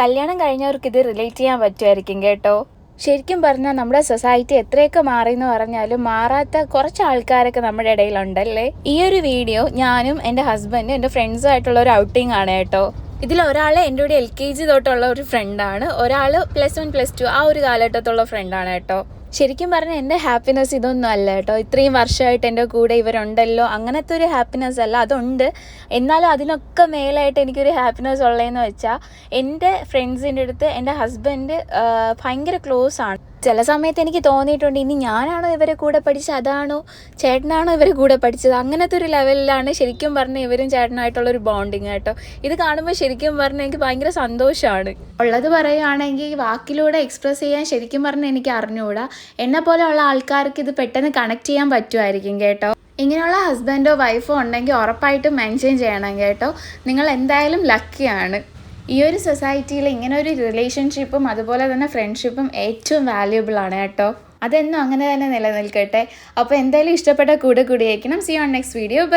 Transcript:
കല്യാണം കഴിഞ്ഞവർക്ക് ഇത് റിലേറ്റ് ചെയ്യാൻ പറ്റുമായിരിക്കും കേട്ടോ. ശരിക്കും പറഞ്ഞാൽ നമ്മുടെ സൊസൈറ്റി എത്രയൊക്കെ മാറിയെന്ന് പറഞ്ഞാലും മാറാത്ത കുറച്ച് ആൾക്കാരൊക്കെ നമ്മുടെ ഇടയിലുണ്ടല്ലേ. ഈ ഒരു വീഡിയോ ഞാനും എൻ്റെ ഹസ്ബൻഡും എൻ്റെ ഫ്രണ്ട്സും ആയിട്ടുള്ള ഒരു ഔട്ടിംഗ് ആണ് കേട്ടോ. ഇതിലൊരാൾ എൻ്റെ കൂടെ LKG തൊട്ടുള്ള ഒരു ഫ്രണ്ടാണ്, ഒരാൾ +1 +2 ആ ഒരു കാലഘട്ടത്തുള്ള ഫ്രണ്ടാണ് കേട്ടോ. ശരിക്കും പറഞ്ഞാൽ എൻ്റെ ഹാപ്പിനെസ് ഇതൊന്നും അല്ല കേട്ടോ. ഇത്രയും വർഷമായിട്ട് എൻ്റെ കൂടെ ഇവരുണ്ടല്ലോ, അങ്ങനത്തെ ഒരു ഹാപ്പിനെസ് അല്ല, അതുണ്ട്. എന്നാലും അതിനൊക്കെ മേലായിട്ട് എനിക്കൊരു ഹാപ്പിനെസ് ഉള്ളതെന്ന് വെച്ചാൽ എൻ്റെ ഫ്രണ്ട്സിൻ്റെ അടുത്ത് എൻ്റെ ഹസ്ബൻഡ് ഭയങ്കര ക്ലോസ് ആണ്. ചില സമയത്ത് എനിക്ക് തോന്നിയിട്ടുണ്ട്, ഇനി ഞാനാണോ ഇവരെ കൂടെ പഠിച്ചത്, അതാണോ ചേട്ടനാണോ ഇവരെ കൂടെ പഠിച്ചത്, അങ്ങനത്തെ ഒരു ലെവലിലാണ് ശരിക്കും പറഞ്ഞാൽ ഇവരും ചേട്ടനായിട്ടുള്ളൊരു ബോണ്ടിങ് കേട്ടോ. ഇത് കാണുമ്പോൾ ശരിക്കും പറഞ്ഞാൽ എനിക്ക് ഭയങ്കര സന്തോഷമാണ്. ഉള്ളത് പറയുകയാണെങ്കിൽ വാക്കിലൂടെ എക്സ്പ്രസ് ചെയ്യാൻ ശരിക്കും പറഞ്ഞാൽ എനിക്ക് അറിഞ്ഞുകൂടാ. എന്നെപ്പോലെയുള്ള ആൾക്കാർക്ക് ഇത് പെട്ടെന്ന് കണക്ട് ചെയ്യാൻ പറ്റുമായിരിക്കും കേട്ടോ. ഇങ്ങനെയുള്ള ഹസ്ബൻഡോ വൈഫോ ഉണ്ടെങ്കിൽ ഉറപ്പായിട്ടും മെൻഷൻ ചെയ്യണം കേട്ടോ. നിങ്ങൾ എന്തായാലും ലക്കിയാണ്. ഈ ഒരു സൊസൈറ്റിയിൽ ഇങ്ങനെ ഒരു റിലേഷൻഷിപ്പും അതുപോലെ തന്നെ ഫ്രണ്ട്ഷിപ്പും ഏറ്റവും വാല്യുബിൾ ആണ് കേട്ടോ. അതെന്നും അങ്ങനെ തന്നെ നിലനിൽക്കട്ടെ. അപ്പോൾ എന്തായാലും ഇഷ്ടപ്പെട്ട കൂടെ കൂടിയേക്കണം. See on next video. By.